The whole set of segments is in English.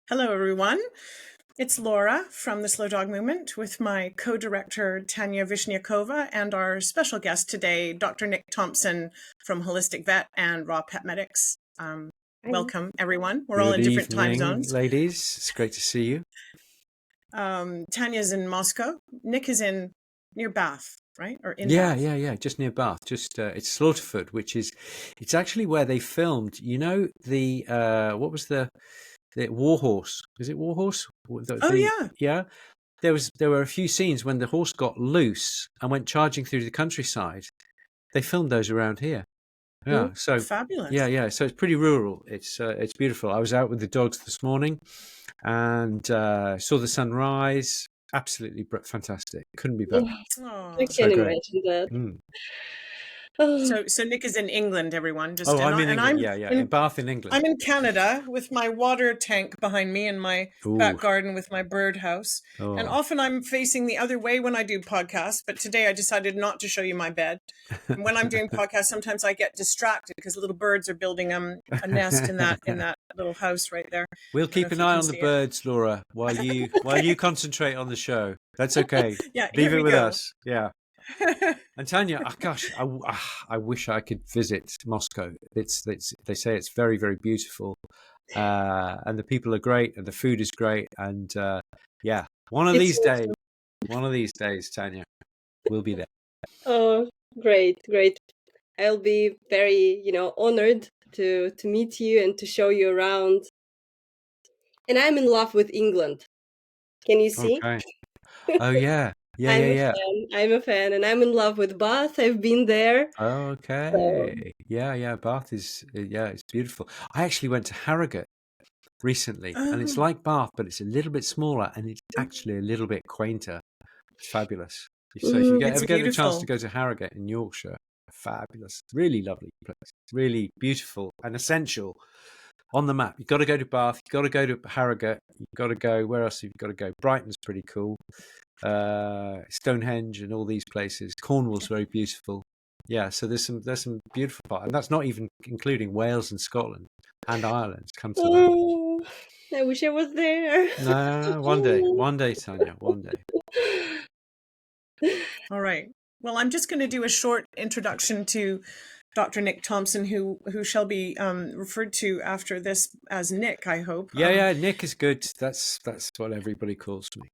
Hello, everyone. It's Laura from the Slow Dog Movement with my co-director, Tanya Vishniakova, and our special guest today, Dr. Nick Thompson from Holistic Vet and Raw Pet Medics. Welcome, everyone. We're all in different time zones. Ladies. It's great to see you. Tanya's in Moscow. Nick is near Bath, right? Or in Yeah, Bath. just near Bath. Just it's Slaughterford, it's actually where they filmed. You know what was the Warhorse? Is it Warhorse? Yeah. There were a few scenes when the horse got loose and went charging through the countryside. They filmed those around here. Yeah, so fabulous. Yeah. So it's pretty rural. It's beautiful. I was out with the dogs this morning and saw the sunrise. Absolutely fantastic. Couldn't be better. I can imagine that. So Nick is in England, everyone. I'm in England. In Bath in England. I'm in Canada with my water tank behind me and my back garden with my birdhouse. And often I'm facing the other way when I do podcasts, but today I decided not to show you my bed. And when I'm doing podcasts, sometimes I get distracted because little birds are building a nest in that little house right there. We'll keep an eye on the birds, Laura, while you concentrate on the show. That's okay. Yeah, leave it with us. Yeah. And Tanya, gosh, I wish I could visit Moscow. They say it's very, very beautiful, and the people are great, and the food is great, and one of these days, Tanya, we'll be there. Oh, great! I'll be very, honored to meet you and to show you around. And I'm in love with England. Can you see? Okay. Oh yeah. I'm a fan, and I'm in love with Bath. I've been there. Okay. So. Yeah. Bath is it's beautiful. I actually went to Harrogate recently, and it's like Bath, but it's a little bit smaller, and it's actually a little bit quainter. It's fabulous. So if you ever get the chance to go to Harrogate in Yorkshire, fabulous, really lovely place, really beautiful and essential on the map. You've got to go to Bath. You've got to go to Harrogate. You've got to go. Where else have you got to go? Brighton's pretty cool. Stonehenge and all these places. Cornwall's very beautiful. Yeah, so there's some beautiful parts, and that's not even including Wales and Scotland and Ireland. Come to that. I wish I was there. No, one day, Tanya, one day. All right. Well, I'm just going to do a short introduction to Dr. Nick Thompson, who shall be referred to after this as Nick, I hope. Yeah, Nick is good. That's what everybody calls me.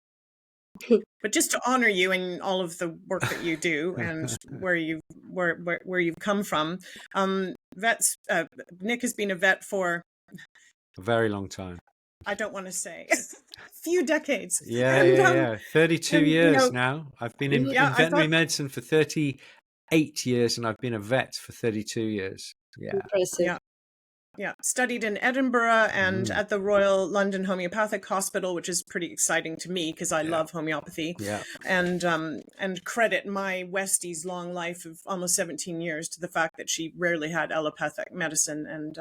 But just to honor you and all of the work that you do and where you've come from, vets. Nick has been a vet for a very long time. I don't want to say a few decades. Yeah. 32 years now. I've been in veterinary medicine for 38 years, and I've been a vet for 32 years. Yeah. Impressive. Yeah, studied in Edinburgh and at the Royal London Homeopathic Hospital, which is pretty exciting to me because I love homeopathy. Yeah. And credit my Westie's long life of almost 17 years to the fact that she rarely had allopathic medicine and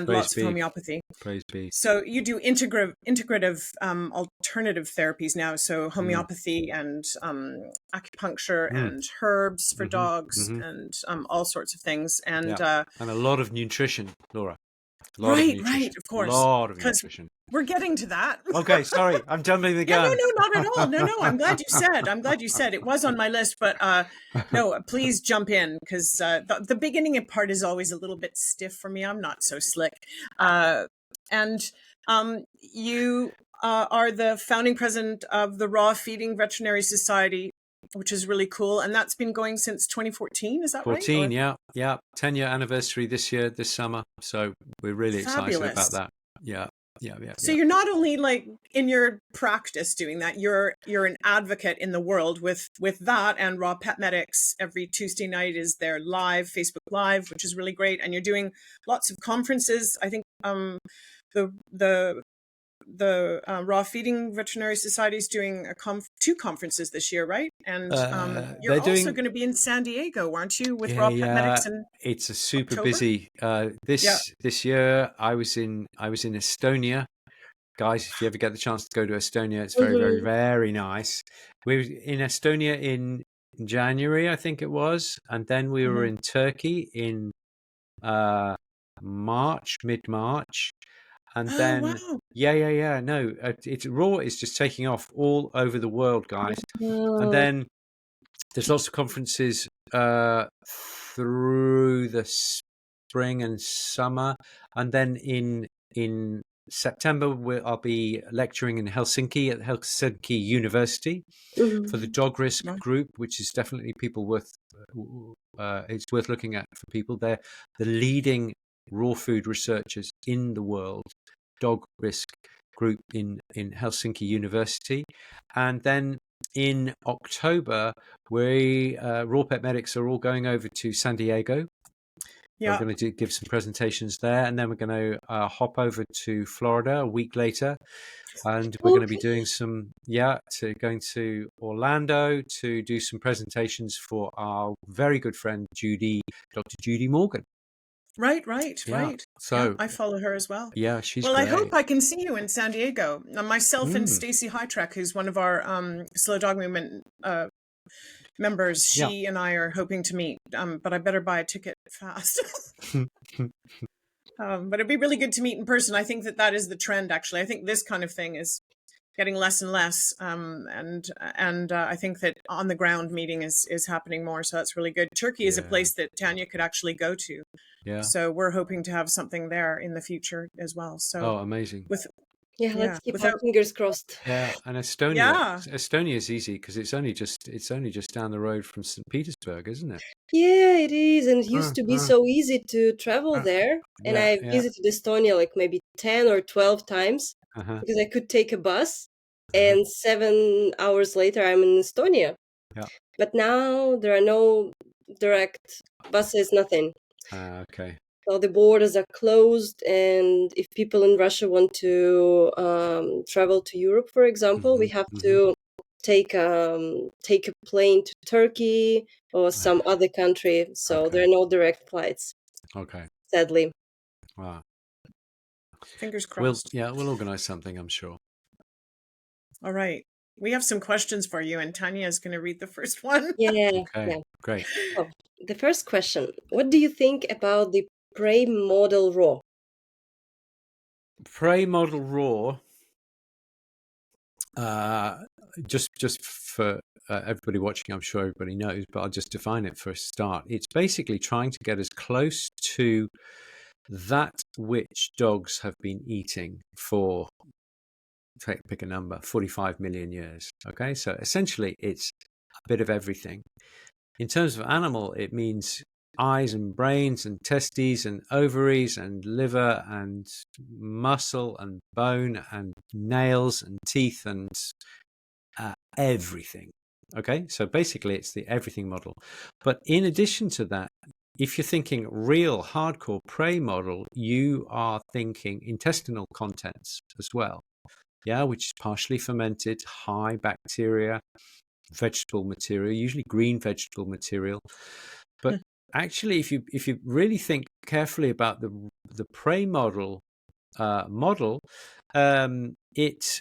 lots of homeopathy. Praise be. So you do integrative alternative therapies now. So homeopathy and acupuncture and herbs for dogs and all sorts of things. And a lot of nutrition, Laura. Right, of course. A lot of nutrition. We're getting to that. Okay, sorry, I'm jumping the gun. No, not at all. No, I'm glad you said. It was on my list, but no, please jump in because the beginning part is always a little bit stiff for me. I'm not so slick. And you are the founding president of the Raw Feeding Veterinary Society, which is really cool. And that's been going since 2014, is that 14, right? Yeah. 10-year anniversary this summer. So we're really excited about that. Yeah. So you're not only like in your practice doing that, you're an advocate in the world with that, and Raw Pet Medics every Tuesday night is their Facebook Live, which is really great. And you're doing lots of conferences. I think the Raw Feeding Veterinary Society is doing two conferences this year, right? And you're also going to be in San Diego, aren't you, with Raw Pet Medics? It's a super busy. This year, I was in Estonia. Guys, if you ever get the chance to go to Estonia, it's very, very, very nice. We were in Estonia in January, I think it was, and then we were in Turkey in mid-March. And Oh, then, wow. no, it's Raw is just taking off all over the world, guys. And Oh. then there's lots of conferences through the spring and summer, and then in September I'll be lecturing in Helsinki at Helsinki University for the Mhm. dog risk Right. group, which is definitely people worth it's worth looking at for people. They're the leading raw food researchers in the world, dog risk group in Helsinki University. And then in October, we Raw Pet Medics are all going over to San Diego. We're Yeah. going to give some presentations there, and then we're going to hop over to Florida a week later, and we're going to be doing some going to Orlando to do some presentations for our very good friend Dr. Judy Morgan. Right. Yeah, Yeah, so I follow her as well. yeah, she's Well, I hope great. I can see you in San Diego. Myself and Stacy Hightrack, who's one of our Slow Dog Movement members, Yeah. she and I are hoping to meet. But I better buy a ticket fast. But it'd be really good to meet in person. I think that is the trend, actually. I think this kind of thing is getting less and less. And I think that on the ground meeting is happening more. So that's really good. Turkey is a place that Tanya could actually go to. Yeah. So we're hoping to have something there in the future as well. So amazing. Let's keep our fingers crossed. Yeah, and Estonia is easy because it's only just down the road from St. Petersburg, isn't it? Yeah, it is, and it used to be so easy to travel there. And I visited Estonia like maybe 10 or 12 times because I could take a bus, and 7 hours later I'm in Estonia. Yeah. But now there are no direct buses, nothing. Okay. So the borders are closed, and if people in Russia want to travel to Europe, for example, we have to take a plane to Turkey or some other country. So there are no direct flights. Okay. Sadly. Wow. Fingers crossed. We'll organize something, I'm sure. All right. We have some questions for you, and Tanya is going to read the first one. Yeah. Okay. Yeah. Great. Oh, the first question: what do you think about the prey model Raw? Prey model Raw. Just for everybody watching, I'm sure everybody knows, but I'll just define it for a start. It's basically trying to get as close to that which dogs have been eating for, pick a number, 45 million years. Okay, so essentially it's a bit of everything. In terms of animal, it means eyes and brains and testes and ovaries and liver and muscle and bone and nails and teeth and everything. Okay, so basically it's the everything model. But in addition to that, if you're thinking real hardcore prey model, you are thinking intestinal contents as well. Yeah, which is partially fermented, high bacteria, vegetable material, usually green vegetable material. But actually, if you really think carefully about the prey model, it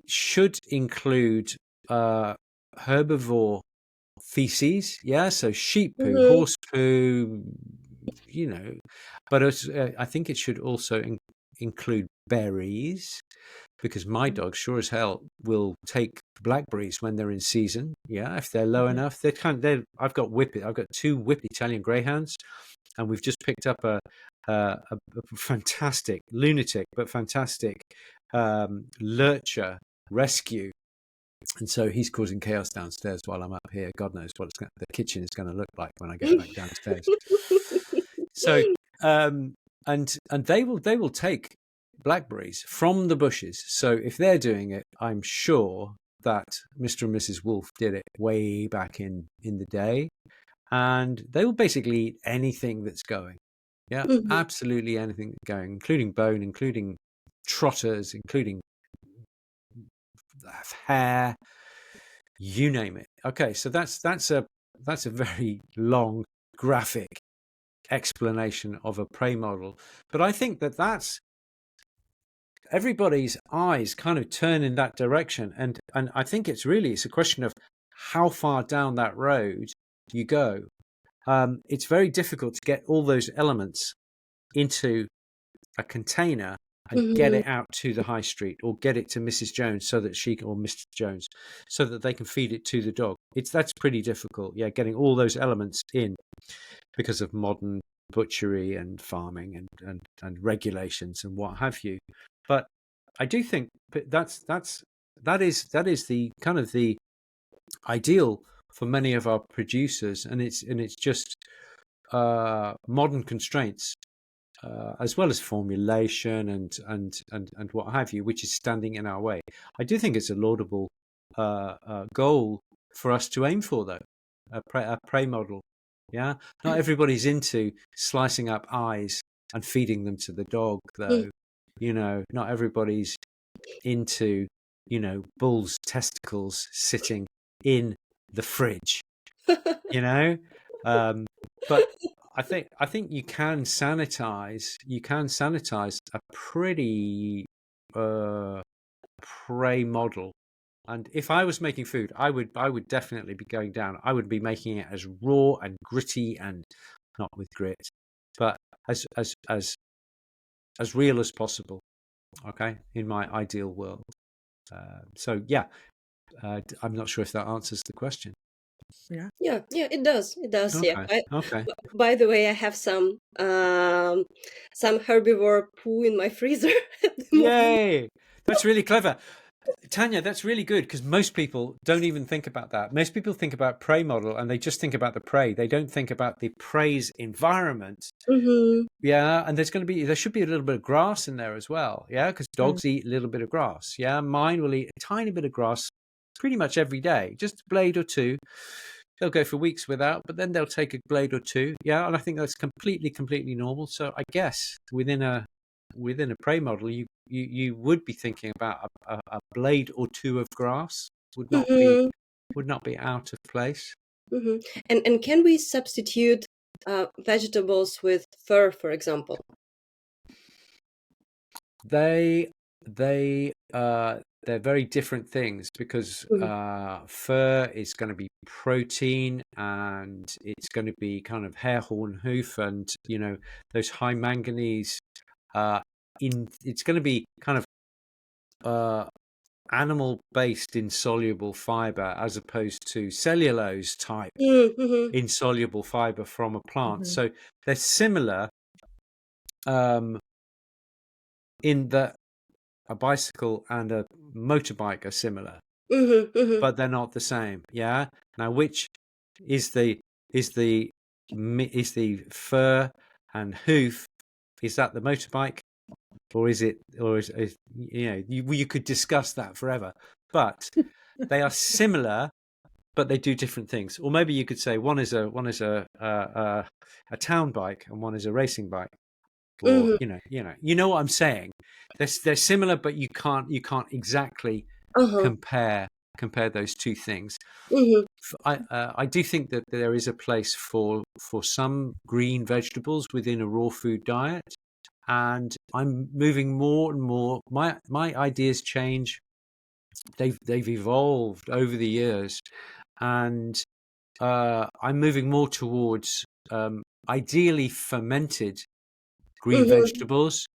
should include herbivore feces. Yeah, so sheep poo, horse poo, but I think it should also include berries, because my dog sure as hell will take blackberries when they're in season. Yeah, if they're low enough. I've got two whip Italian greyhounds, and we've just picked up a fantastic lunatic but fantastic lurcher rescue. And so he's causing chaos downstairs while I'm up here. God knows what the kitchen is going to look like when I get back downstairs. So, and they will take blackberries from the bushes. So if they're doing it, I'm sure that Mr. and Mrs. Wolf did it way back in the day, and they will basically eat anything that's going. Yeah, absolutely anything that's going, including bone, including trotters, including hair, you name it. Okay, so that's a very long, graphic explanation of a prey model, but I think that's everybody's eyes kind of turn in that direction, and I think it's a question of how far down that road you go. It's very difficult to get all those elements into a container and get it out to the high street, or get it to Mrs. Jones so that she or Mr. Jones, so that they can feed it to the dog. That's pretty difficult. Yeah, getting all those elements in because of modern butchery and farming and regulations and what have you. But I do think that is the kind of the ideal for many of our producers, and it's just modern constraints, as well as formulation and what have you, which is standing in our way. I do think it's a laudable goal for us to aim for, though, a prey model. Yeah, not everybody's into slicing up eyes and feeding them to the dog, though. Not everybody's into bull's testicles sitting in the fridge. But I think you can sanitize a pretty prey model. And if I was making food, I would definitely be going down. I would be making it as raw and gritty, and not with grit, but as real as possible. Okay, in my ideal world. So yeah, I'm not sure if that answers the question. Yeah, it does. Okay. Yeah. Okay. By the way, I have some herbivore poo in my freezer at the moment. Yay! That's really clever. Tanya, that's really good, because most people don't even think about that. Most people think about prey model and they just think about the prey. They don't think about the prey's environment. Yeah, and there should be a little bit of grass in there as well. Yeah, because dogs eat a little bit of grass. Yeah, mine will eat a tiny bit of grass pretty much every day, just a blade or two. They'll go for weeks without, but then they'll take a blade or two. Yeah, and I think that's completely normal. So I guess within a prey model, you would be thinking about a blade or two of grass would not be out of place. And can we substitute vegetables with fur, for example? They're very different things, because fur is going to be protein, and it's going to be kind of hair, horn, hoof, and those high manganese. It's going to be kind of animal based insoluble fiber, as opposed to cellulose type insoluble fiber from a plant. So they're similar in that a bicycle and a motorbike are similar, but they're not the same. Yeah. Now, which is the fur and hoof? Is that the motorbike, or is you could discuss that forever? But they are similar, but they do different things. Or maybe you could say one is a town bike and one is a racing bike. Or you know what I'm saying. They're similar, but you can't exactly compare those two things. I do think that there is a place for some green vegetables within a raw food diet, and I'm moving more and more. My ideas change. They've evolved over the years, and I'm moving more towards ideally fermented green vegetables,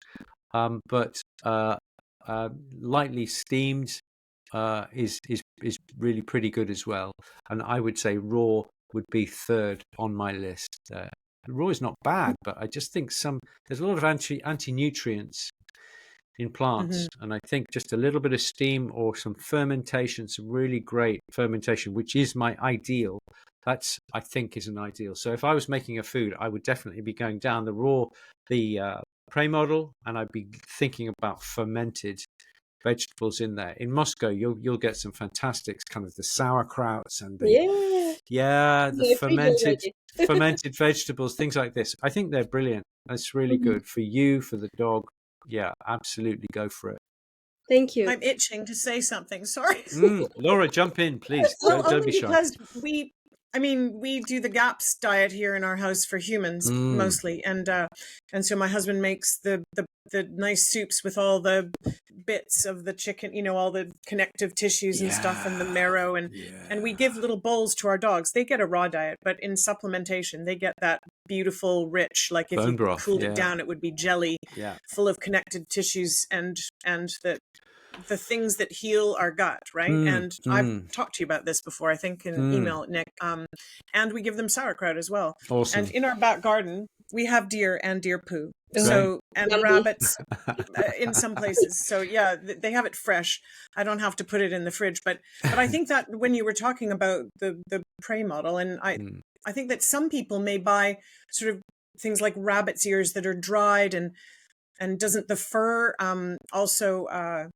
but lightly steamed is really pretty good as well. And I would say raw would be third on my list. Raw is not bad, but I just think there's a lot of anti-nutrients in plants, and I think just a little bit of steam or some fermentation, some really great fermentation, which is my ideal. That's, I think, is an ideal. So if I was making a food, I would definitely be going down the prey model, and I'd be thinking about fermented vegetables in there. In Moscow, you'll get some fantastic kind of the sauerkrauts and the fermented vegetables, things like this. I think they're brilliant. That's really good for you, for the dog. Yeah, absolutely, go for it. Thank you. I'm itching to say something. Sorry. Laura, jump in, please. Don't be shy. Because I mean, we do the GAPS diet here in our house for humans mostly, and so my husband makes the nice soups with all the bits of the chicken, you know, all the connective tissues and stuff, and the marrow, and we give little bowls to our dogs. They get a raw diet, but in supplementation, they get that beautiful, rich, like if bone you broth. cooled it down, it would be jelly, full of connected tissues and the things that heal our gut, right? And I've talked to you about this before, I think in email, Nick. And we give them sauerkraut as well. Awesome. And in our back garden, we have deer and deer poo. Great. So, and rabbits in some places. So yeah, they have it fresh. I don't have to put it in the fridge. But I think that when you were talking about the prey model, and I think that some people may buy sort of things like rabbit's ears that are dried, and doesn't the fur also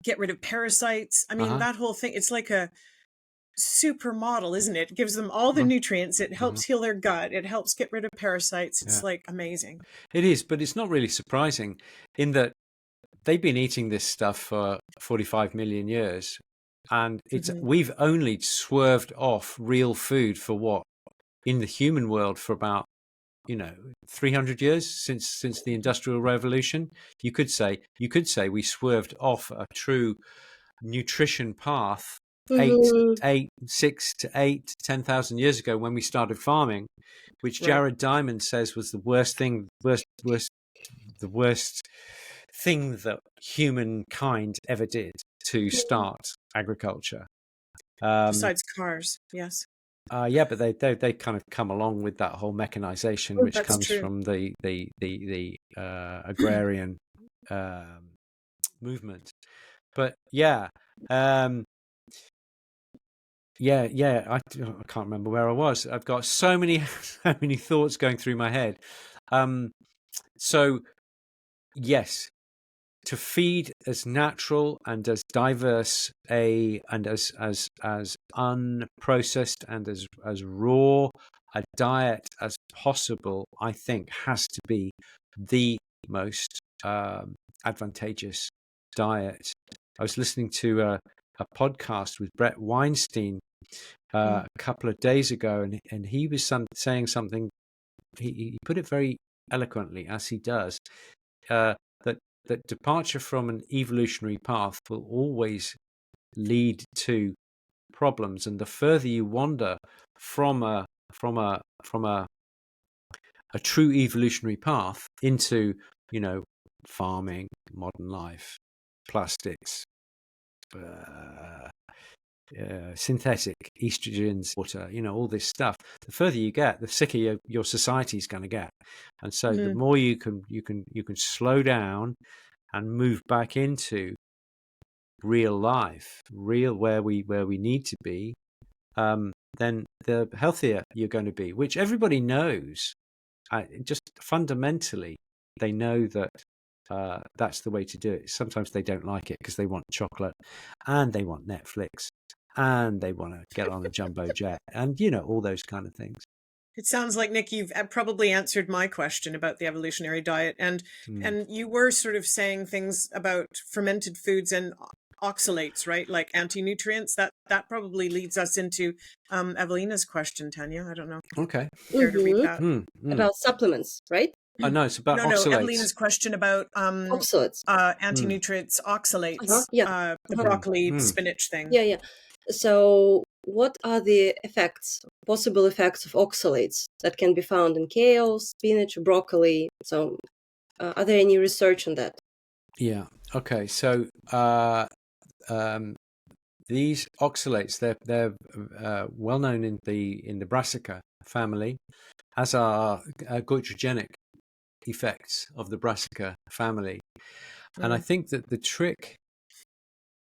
get rid of parasites? I mean, that whole thing, it's like a super model, isn't it? It gives them all the nutrients. It helps heal their gut. It helps get rid of parasites. It's like amazing. It is, but it's not really surprising in that they've been eating this stuff for 45 million years. And it's we've only swerved off real food for what? In the human world for about 300 years since the Industrial Revolution. You could say we swerved off a true nutrition path 6 to 8 to 10,000 years ago when we started farming, which Jared Diamond says was the worst thing that humankind ever did to start agriculture. Besides cars, yes. But they kind of come along with that whole mechanization, which comes from the agrarian movement. But I can't remember where I was. I've got so many thoughts going through my head. So yes, to feed as natural and as diverse and as unprocessed and as raw a diet as possible, I think has to be the most advantageous diet. I was listening to a podcast with Brett Weinstein a couple of days ago, and he was saying something. He put it very eloquently, as he does, that departure from an evolutionary path will always lead to problems, and the further you wander from a true evolutionary path into farming, modern life, plastics, synthetic estrogens, water, all this stuff, the further you get, the sicker your society is going to get. And so the more you can slow down and move back into real life, where we need to be, then the healthier you're going to be, which everybody knows. Just fundamentally, they know that that's the way to do it. Sometimes they don't like it because they want chocolate and they want Netflix and they want to get on a jumbo jet and all those kind of things. It sounds like, Nick, you've probably answered my question about the evolutionary diet, and you were sort of saying things about fermented foods and oxalates, right? Like anti-nutrients. That probably leads us into Evelina's question, Tanya. I don't know. Okay. Care to read that? About supplements, right? No, it's about oxalates. No, Evelina's question about oxalates, anti-nutrients, oxalates, the broccoli, spinach thing. Yeah. So what are the possible effects of oxalates that can be found in kale, spinach, broccoli? So are there any research on that? Yeah. Okay. So these oxalates, they're well known in the Brassica family, as are goitrogenic effects of the Brassica family. And I think that the trick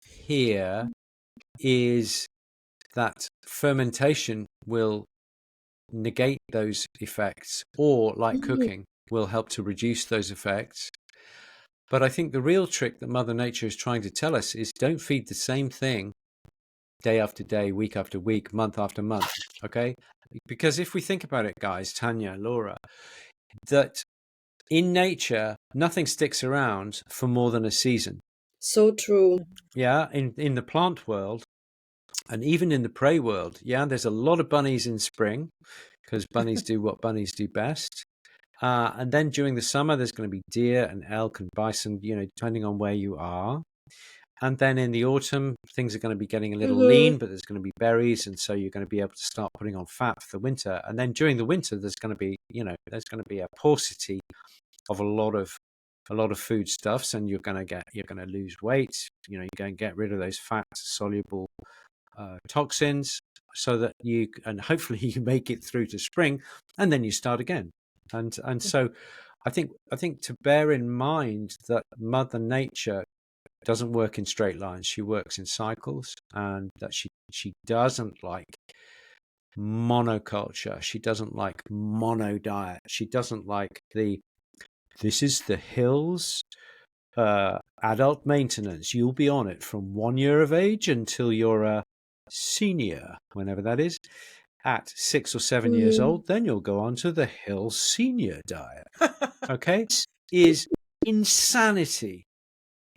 here is that fermentation will negate those effects, or like cooking will help to reduce those effects. But I think the real trick that Mother Nature is trying to tell us is don't feed the same thing day after day, week after week, month after month, okay? Because if we think about it, guys, Tanya, Laura, that in nature, nothing sticks around for more than a season. So true. Yeah, in the plant world, And even in the prey world, there's a lot of bunnies in spring because bunnies do what bunnies do best. And then during the summer, there's going to be deer and elk and bison, depending on where you are. And then in the autumn, things are going to be getting a little lean, but there's going to be berries. And so you're going to be able to start putting on fat for the winter. And then during the winter, there's going to be, a paucity of a lot of foodstuffs, and you're going to lose weight. You're going to get rid of those fat soluble toxins, so that and hopefully you make it through to spring, and then you start again. And so I think to bear in mind that Mother Nature doesn't work in straight lines. She works in cycles, and that she doesn't like monoculture. She doesn't like mono diet. She doesn't like this is the hills adult maintenance. You'll be on it from 1 year of age until you're a senior, whenever that is, at 6 or 7 years old. Then you'll go on to the hill senior diet. Okay, this is insanity.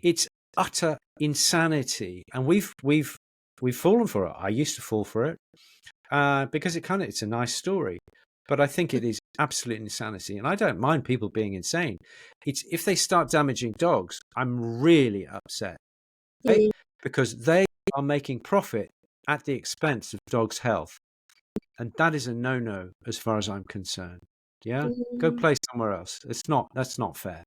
It's utter insanity, and we've fallen for it. I used to fall for it because it's a nice story, but I think it is absolute insanity. And I don't mind people being insane. It's if they start damaging dogs, I'm really upset, okay? Because they are making profit at the expense of dogs' health, and that is a no-no as far as I'm concerned. Go play somewhere else. That's not fair.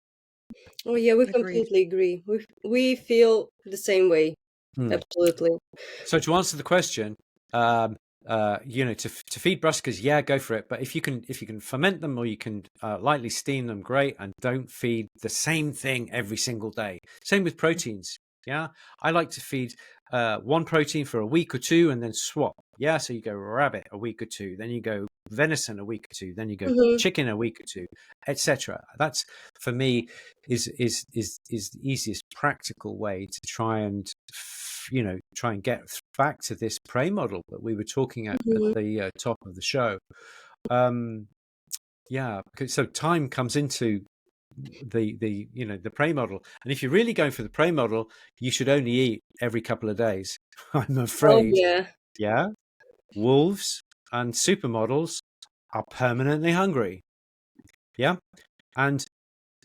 Oh yeah, we completely agree. We feel the same way. Absolutely. So to answer the question, to feed brassicas, go for it. But if you can ferment them, or you can lightly steam them, great. And don't feed the same thing every single day. Same with proteins. I like to feed one protein for a week or two and then swap. So you go rabbit a week or two, then you go venison a week or two, then you go chicken a week or two, etc. That's, for me, is the easiest practical way to try and get back to this prey model that we were talking at the top of the show. So time comes into the prey model, and if you're really going for the prey model, you should only eat every couple of days. I'm afraid. Wolves and supermodels are permanently hungry. And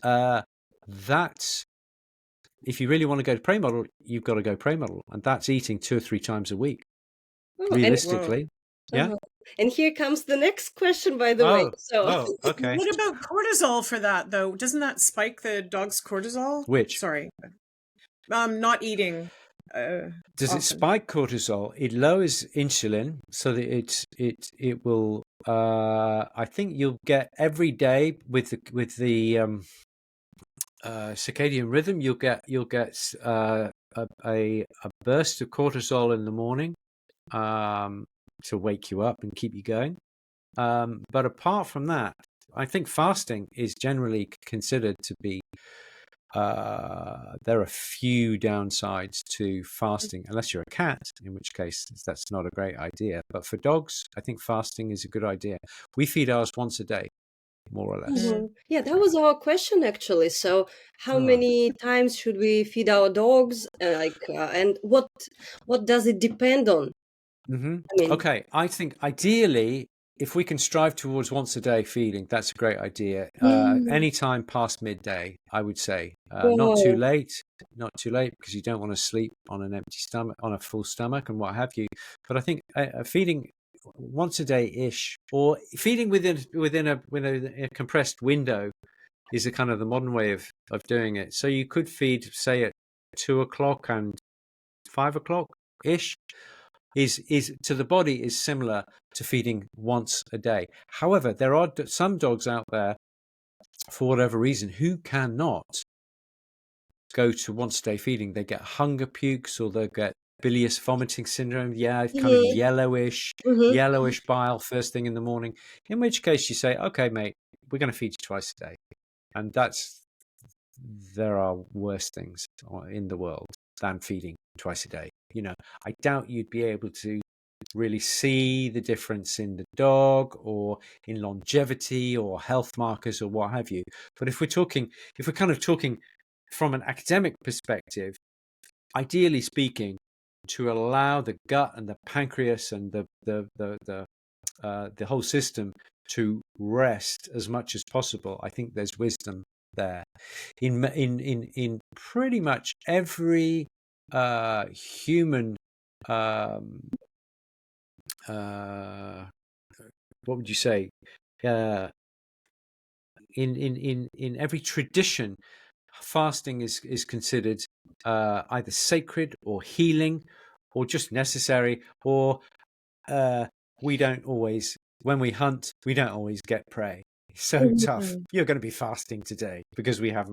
that's, if you really want to go to prey model, you've got to go prey model, and that's eating 2 or 3 times a week, realistically. And here comes the next question, by the way. So, okay. What about cortisol for that, though? Doesn't that spike the dog's cortisol? Which? Sorry. Not eating. Does it spike cortisol? It lowers insulin, so that it will. I think you'll get every day with the circadian rhythm. You'll get a burst of cortisol in the morning. To wake you up and keep you going. But apart from that, I think fasting is generally considered to be, there are few downsides to fasting, unless you're a cat, in which case that's not a great idea. But for dogs, I think fasting is a good idea. We feed ours once a day, more or less. Yeah, that was our question, actually. So how many times should we feed our dogs? And what does it depend on? Okay, I think ideally, if we can strive towards once a day feeding, that's a great idea. Anytime past midday, I would say. Not too late, because you don't want to sleep on an empty stomach, on a full stomach, and what have you. But I think feeding once a day ish, or feeding within a compressed window, is a kind of the modern way of doing it. So you could feed, say, at 2 o'clock and 5 o'clock ish. Is to the body is similar to feeding once a day. However, there are some dogs out there, for whatever reason, who cannot go to once a day feeding. They get hunger pukes, or they get bilious vomiting syndrome. Kind of yellowish bile first thing in the morning. In which case you say, okay, mate, we're going to feed you twice a day. And there are worse things in the world than feeding twice a day. I doubt you'd be able to really see the difference in the dog, or in longevity, or health markers, or what have you. But if we're kind of talking from an academic perspective, ideally speaking, to allow the gut and the pancreas and the whole system to rest as much as possible. I think there's wisdom there in pretty much every human what would you say, in every tradition, fasting is considered either sacred or healing or just necessary, or we don't always, when we hunt, we don't always get prey. It's so tough. You're going to be fasting today because the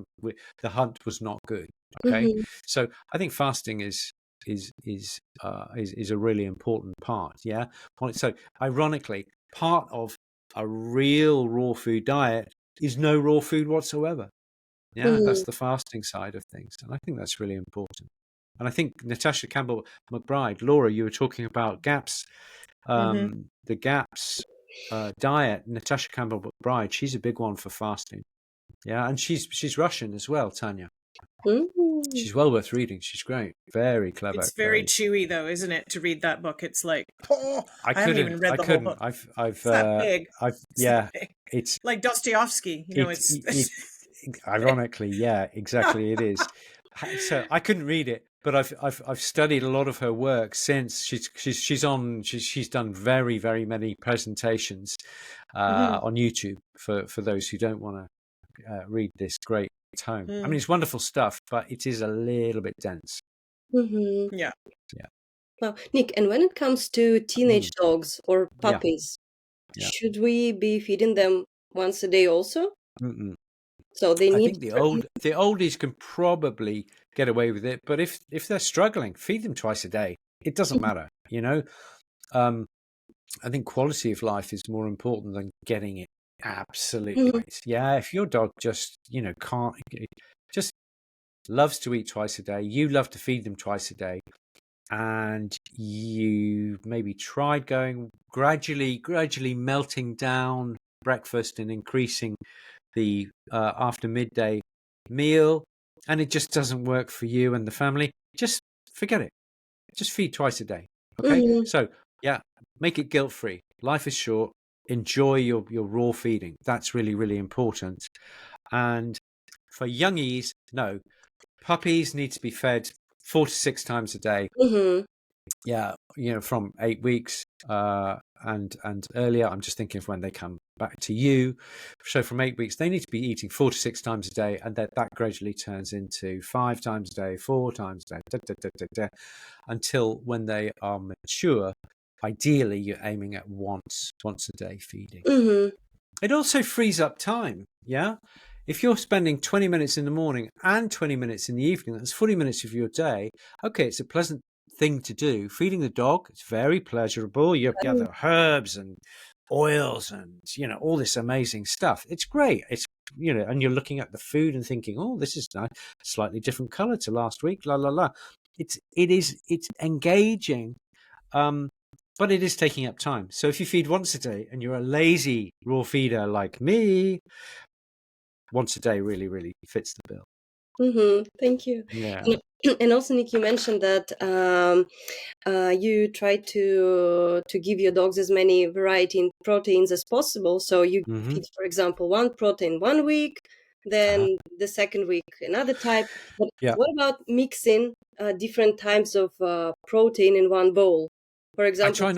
hunt was not good. Okay, so I think fasting is a really important part. Yeah. So ironically, part of a real raw food diet is no raw food whatsoever. Yeah, that's the fasting side of things, and I think that's really important. And I think Natasha Campbell McBride, Laura, you were talking about GAPS, the GAPS diet. Natasha Campbell McBride, she's a big one for fasting. Yeah, and she's Russian as well, Tanya. She's well worth reading. She's great, very clever. It's very chewy, though, isn't it? To read that book, it's like, I haven't even read the whole book. It's that big. Yeah, big. It's like Dostoevsky. You know, it's ironically, yeah, exactly. It is. So I couldn't read it, but I've studied a lot of her work since. She's done very, very many presentations on YouTube for those who don't want to read this great tome. I mean, it's wonderful stuff, but it is a little bit dense. Yeah. Well, Nick, and when it comes to teenage dogs or puppies, should we be feeding them once a day also? So they need. I think the oldies can probably get away with it, but if they're struggling, feed them twice a day. It doesn't matter, you know. I think quality of life is more important than getting it absolutely right. Yeah, if your dog just just loves to eat twice a day, you love to feed them twice a day, and you maybe tried going gradually melting down breakfast and increasing the after midday meal, and it just doesn't work for you and the family, just forget it. Just feed twice a day. Okay. So yeah, make it guilt-free. Life is short. Enjoy your raw feeding. That's really, really important. And for youngies, no, puppies need to be fed 4 to 6 times a day. Yeah, from 8 weeks and earlier. I'm just thinking of when they come back to you. So from 8 weeks, they need to be eating 4 to 6 times a day, and that gradually turns into 5 times a day, 4 times a day, until when they are mature. Ideally, you're aiming at once a day feeding. It also frees up time. Yeah. If you're spending 20 minutes in the morning and 20 minutes in the evening, that's 40 minutes of your day. Okay, it's a pleasant thing to do. Feeding the dog, it's very pleasurable. You gather herbs and oils and all this amazing stuff. It's great. It's and you're looking at the food and thinking, oh, this is nice, slightly different color to last week. La la la. It's engaging, but it is taking up time. So if you feed once a day and you're a lazy raw feeder like me, once a day really, really fits the bill. Thank you. Yeah. And also, Nick, you mentioned that you try to give your dogs as many variety in proteins as possible. So you feed, for example, one protein 1 week, then the second week another type. But what about mixing different types of protein in one bowl? For example, I try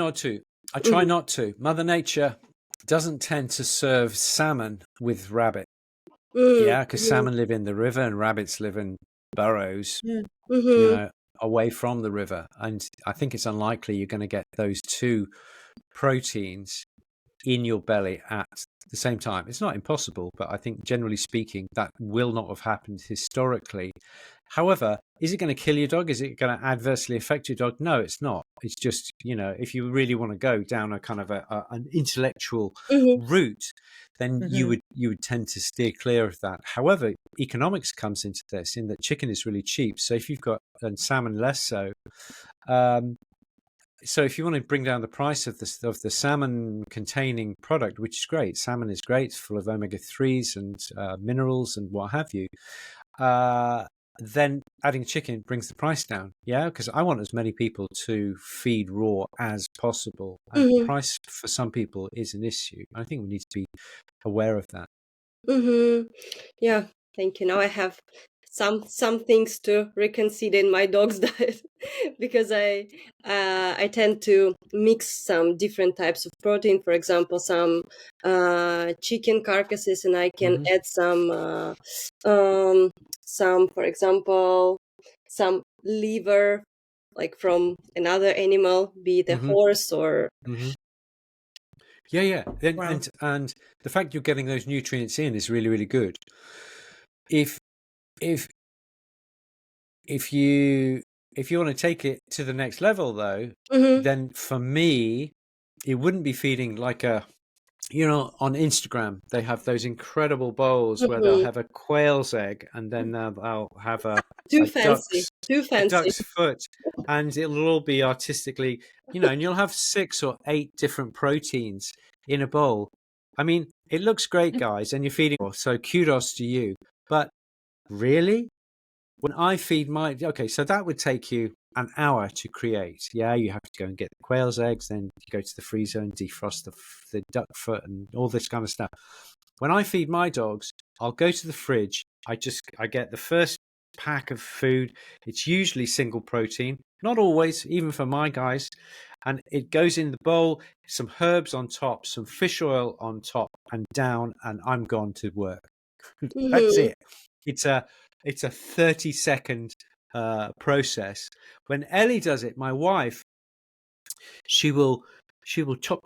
not to. Mother Nature doesn't tend to serve salmon with rabbit. Because salmon live in the river and rabbits live in burrows, away from the river. And I think it's unlikely you're going to get those two proteins in your belly at the same time. It's not impossible, but I think generally speaking, that will not have happened historically. However, is it going to kill your dog? Is it going to adversely affect your dog? No, it's not. It's just, if you really want to go down a kind of an intellectual route, then you would tend to steer clear of that. However, economics comes into this, in that chicken is really cheap. So if you've got salmon less so, so if you want to bring down the price of the salmon containing product, which is great, salmon is great, it's full of omega-3s and minerals and what have you. then adding chicken brings the price down. Yeah, because I want as many people to feed raw as possible. And Mm-hmm. price for some people is an issue. I think we need to be aware of that. Mm-hmm. Yeah, thank you. Now I have some things to reconsider in my dog's diet because I tend to mix some different types of protein. For example, some chicken carcasses, and I can add some, for example, some liver, like from another animal, be it a horse or. Yeah. Wow. And the fact you're getting those nutrients in is really, really good. If you want to take it to the next level, though, then for me, it wouldn't be feeding like a, on Instagram, they have those incredible bowls where they'll have a quail's egg and then they'll have a duck's foot, and it'll all be artistically, and you'll have 6 or 8 different proteins in a bowl. I mean, it looks great, guys, and you're feeding, so kudos to you. But really, when I feed so that would take you an hour to create. Yeah, you have to go and get the quail's eggs, then you go to the freezer and defrost the duck foot and all this kind of stuff. When I feed my dogs, I'll go to the fridge. I get the first pack of food. It's usually single protein, not always, even for my guys. And it goes in the bowl, some herbs on top, some fish oil on top and down, and I'm gone to work. That's it. It's a 30-second process. When Ellie does it, my wife, she will chop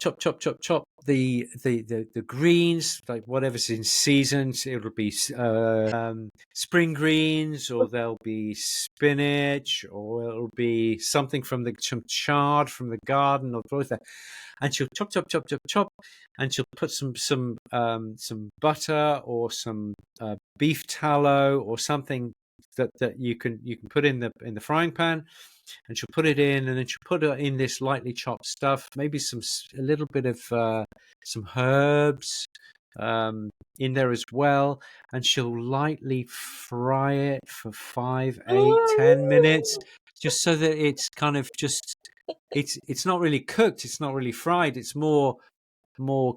the greens, like whatever's in season. It'll be spring greens, or there'll be spinach, or it'll be something from some chard from the garden, or both that. And she'll chop, and she'll put some butter or some beef tallow or something that you can put in the frying pan, and she'll put it in, and then she'll put it in this lightly chopped stuff, maybe a little bit of some herbs in there as well, and she'll lightly fry it for 5, 8, 10 minutes, just so that it's kind of just it's not really cooked, it's not really fried, it's more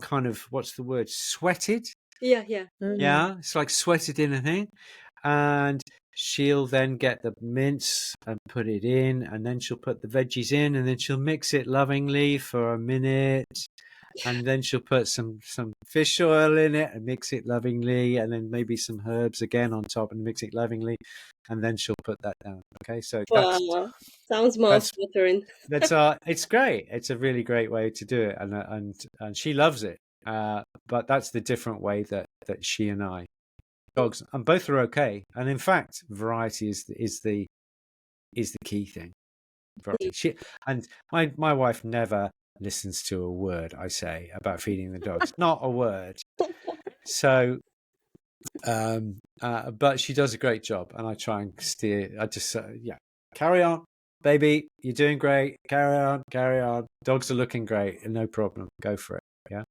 kind of, what's the word, sweated. Yeah. It's like sweated in a thing. And she'll then get the mince and put it in, and then she'll put the veggies in, and then she'll mix it lovingly for a minute, and then she'll put some fish oil in it and mix it lovingly, and then maybe some herbs again on top and mix it lovingly, and then she'll put that down. Okay, so sounds mouth-watering. It's great. It's a really great way to do it, and she loves it. But that's the different way that she and I dogs, and both are okay. And in fact, variety is the key thing. And my wife never listens to a word I say about feeding the dogs, not a word. So, but she does a great job, and I try and steer. I just carry on, baby, you're doing great. Carry on. Dogs are looking great, no problem. Go for it. Yeah,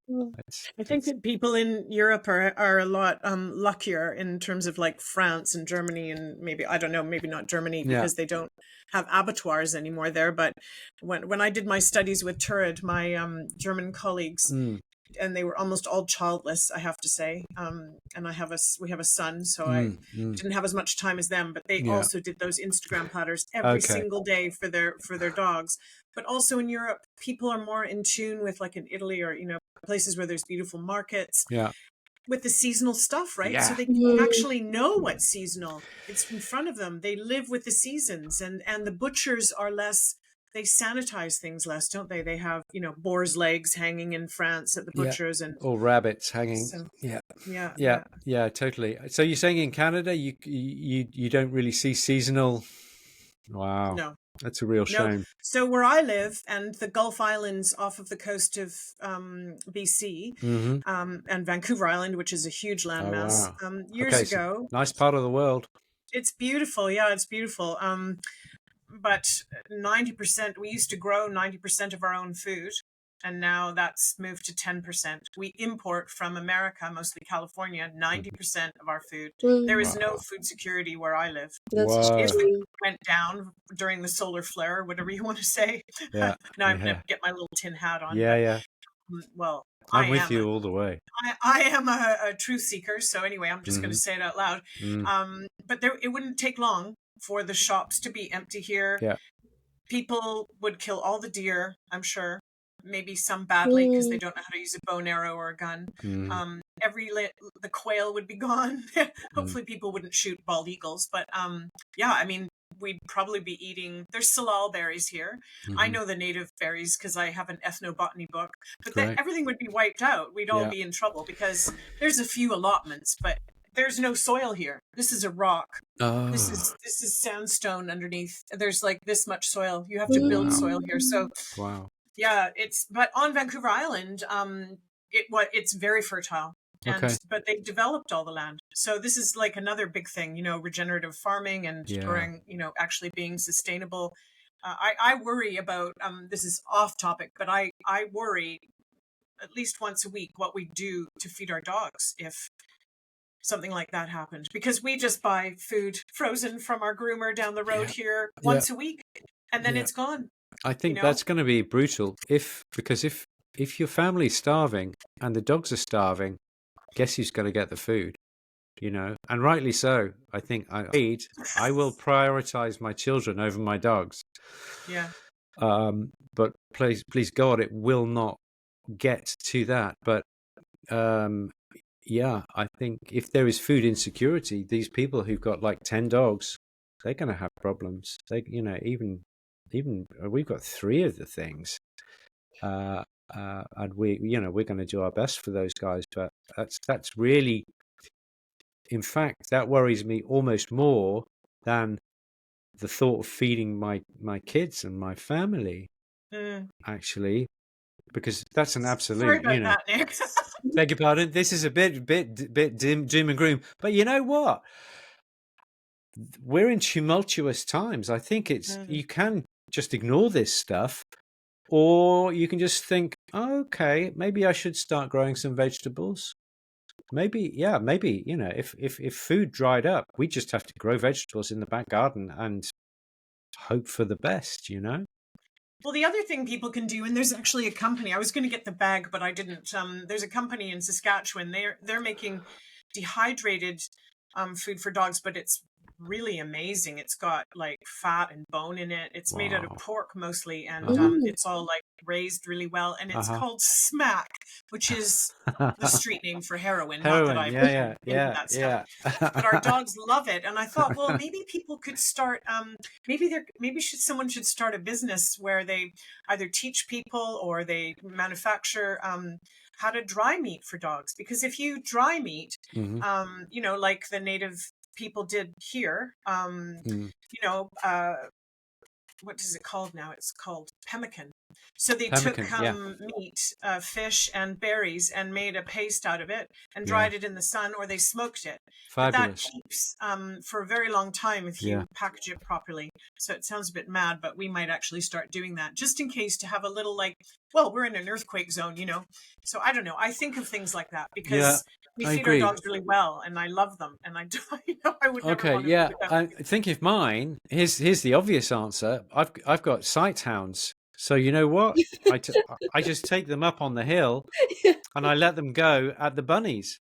I think that people in Europe are a lot luckier in terms of like France and Germany, and maybe, I don't know, maybe not Germany because they don't have abattoirs anymore there. But when I did my studies with Turid, my German colleagues, and they were almost all childless, I have to say. And we have a son, so I didn't have as much time as them. But they also did those Instagram platters every single day for their dogs. But also in Europe, people are more in tune with, like in Italy or places where there's beautiful markets. With the seasonal stuff, right? So they actually know what's seasonal. It's in front of them. They live with the seasons, and the butchers are less. They sanitize things less, don't they? They have, boar's legs hanging in France at the butchers, or rabbits hanging. So, yeah, totally. So you're saying in Canada, you don't really see seasonal? Wow. No. That's a real shame. So where I live, and the Gulf Islands off of the coast of BC, and Vancouver Island, which is a huge landmass, years ago. Nice part of the world. It's beautiful. Yeah, it's beautiful. But 90%, we used to grow 90% of our own food. and now that's moved to 10%. We import from America, mostly California, 90% of our food. There is no food security where I live. That's If true. it went down during the solar flare, whatever you want to say, Yeah. now I'm going to get my little tin hat on. Yeah, but, yeah. Well, I'm with you all the way. I am a truth seeker. So anyway, I'm just going to say it out loud. But it wouldn't take long for the shops to be empty here. Yeah. People would kill all the deer, I'm sure. Maybe some badly because they don't know how to use a bow and arrow or a gun. The quail would be gone. Hopefully people wouldn't shoot bald eagles. But yeah, I mean, we'd probably be eating, there's salal berries here. I know the native berries because I have an ethnobotany book. But then everything would be wiped out. We'd all be in trouble because there's a few allotments, but there's no soil here. This is a rock. Oh. This is sandstone underneath. There's like this much soil. You have to build soil here. So yeah, but on Vancouver Island, it's very fertile. But they've developed all the land. So this is like another big thing, regenerative farming and growing, actually being sustainable. I worry about, this is off topic, but I worry at least once a week what we do to feed our dogs if something like that happened, because we just buy food frozen from our groomer down the road here once a week, and then it's gone. I think that's going to be brutal because if your family's starving and the dogs are starving, guess who's going to get the food? And rightly so. I think I will prioritize my children over my dogs. Yeah. But please God, it will not get to that. But yeah, I think if there is food insecurity, these people who've got like 10 dogs, they're going to have problems. They, even we've got 3 of the things, and we're going to do our best for those guys. But that's really, in fact, that worries me almost more than the thought of feeding my kids and my family. Actually, because that's an absolute. Sorry about that, Nick. Beg your pardon. This is a bit doom and gloom, but you know what? We're in tumultuous times. I think you can just ignore this stuff, or you can just think, okay, maybe I should start growing some vegetables. Maybe, if food dried up, we just have to grow vegetables in the back garden and hope for the best. Well, the other thing people can do, and there's actually a company, I was going to get the bag, but I didn't. There's a company in Saskatchewan. They're making dehydrated food for dogs, but it's really amazing. It's got like fat and bone in it. It's made out of pork mostly, and it's all like raised really well. And it's called Smack, which is the street name for heroin. Not that I've that stuff. But our dogs love it. And I thought, well, maybe people could start. Someone should start a business where they either teach people or they manufacture how to dry meat for dogs. Because if you dry meat, like the native people did here, what is it called now? It's called pemmican. So they took meat, fish and berries and made a paste out of it and dried it in the sun, or they smoked it. But that keeps for a very long time if you package it properly. So it sounds a bit mad, but we might actually start doing that just in case, to have a little we're in an earthquake zone, So I don't know. I think of things like that because we feed our dogs really well, and I love them, and I would never want to do that. I think of mine. Here's the obvious answer. I've got sight hounds. So you know what? I just take them up on the hill and I let them go at the bunnies.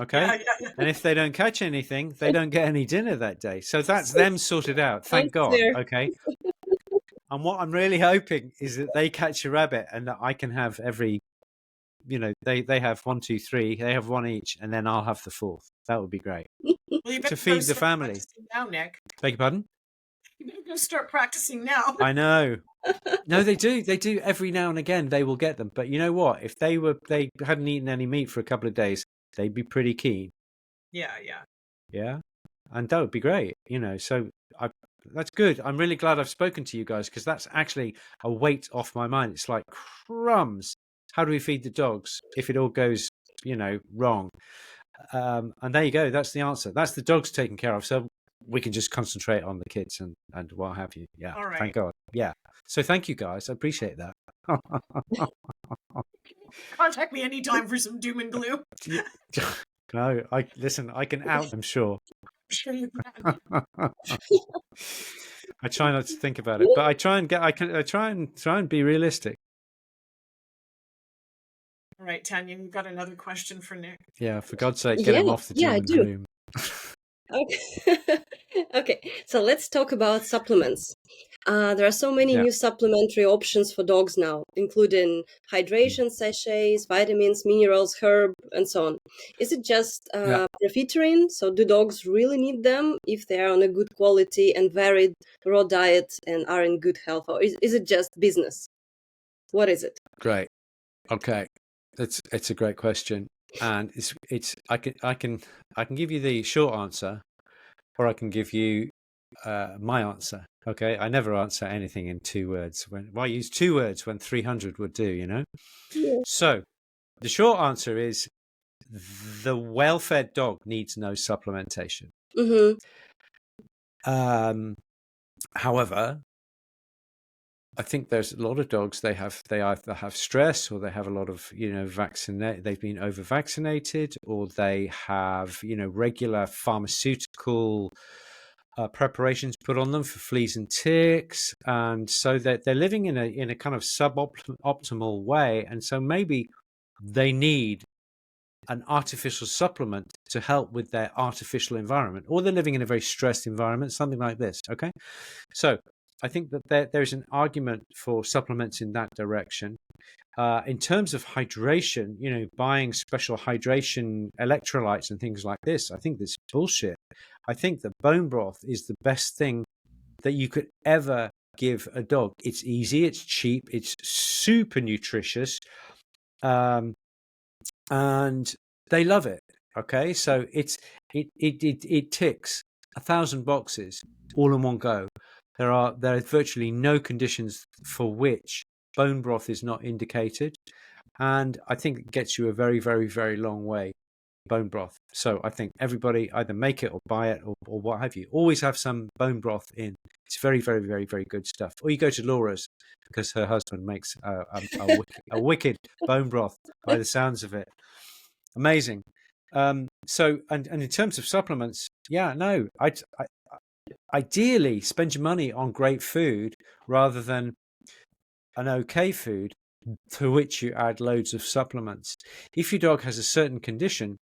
Okay. And if they don't catch anything, they don't get any dinner that day. So that's them sorted out. Thank God. Okay. And what I'm really hoping is that they catch a rabbit and that I can have every, they have 1, 2, 3, they have 1 each, and then I'll have the 4th. That would be great. Well, to feed the family. Now, Nick. Beg your pardon? You better go start practicing now. I know. No, they do. They do every now and again. They will get them. But you know what? If they hadn't eaten any meat for a couple of days, they'd be pretty keen. Yeah. Yeah, and that would be great. So that's good. I'm really glad I've spoken to you guys, because that's actually a weight off my mind. It's like, crumbs. How do we feed the dogs if it all goes, wrong? And there you go. That's the answer. That's the dogs taken care of. So we can just concentrate on the kids and what have you. Yeah. All right. Thank God. Yeah. So thank you guys. I appreciate that. Contact me anytime for some doom and gloom. No, I can out, I'm sure. I'm sure you can. I try not to think about it, but I try and be realistic. All right, Tanya, you've got another question for Nick. Yeah, for God's sake, get him off the doom and gloom. Okay. Okay, so let's talk about supplements. There are so many new supplementary options for dogs now, including hydration sachets, vitamins, minerals, herb, and so on. Is it just profiteering? So do dogs really need them if they are on a good quality and varied raw diet and are in good health? Or is it just business? What is it? Great. Okay. It's a great question. And I can give you the short answer, or I can give you my answer. Okay, I never answer anything in 2 words. Why use 2 words when 300 would do? You know. Yeah. So the short answer is the well-fed dog needs no supplementation. However, I think there's a lot of dogs they either have stress, or they have a lot of they've been over vaccinated, or they have regular pharmaceutical preparations put on them for fleas and ticks, and so that they're living in a kind of suboptimal way, and so maybe they need an artificial supplement to help with their artificial environment, or they're living in a very stressed environment, something like this. Okay, so I think that there's an argument for supplements in that direction. In terms of hydration, buying special hydration electrolytes and things like this, I think this is bullshit. I think that bone broth is the best thing that you could ever give a dog. It's easy, it's cheap, it's super nutritious, and they love it. Okay, so it ticks 1,000 boxes all in one go. There are virtually no conditions for which bone broth is not indicated, and I think it gets you a very, very, very long way. Bone broth. So I think everybody either make it or buy it, or what have you. Always have some bone broth in. It's very, very, very, very good stuff. Or you go to Laura's, because her husband makes a wicked bone broth by the sounds of it. Amazing. So and in terms of supplements, ideally spend your money on great food rather than an okay food to which you add loads of supplements. If your dog has a certain condition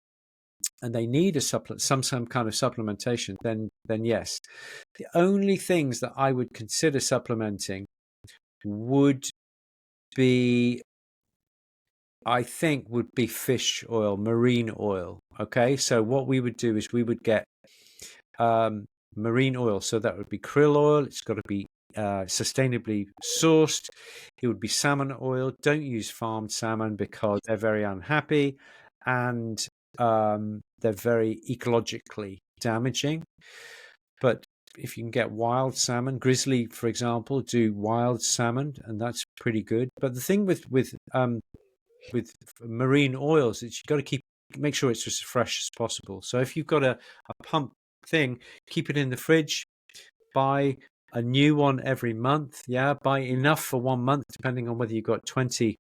and they need some kind of supplementation, then yes. The only things that I would consider supplementing would be fish oil, marine oil. Okay, so what we would do is we would get marine oil. So that would be krill oil. It's got to be sustainably sourced. It would be salmon oil. Don't use farmed salmon because they're very unhappy and they're very ecologically damaging. But if you can get wild salmon, Grizzly, for example, do wild salmon, and that's pretty good. But the thing with marine oils is you've got to make sure it's as fresh as possible. So if you've got a pump thing, keep it in the fridge. Buy a new one every month. Buy enough for 1 month, depending on whether you've got 20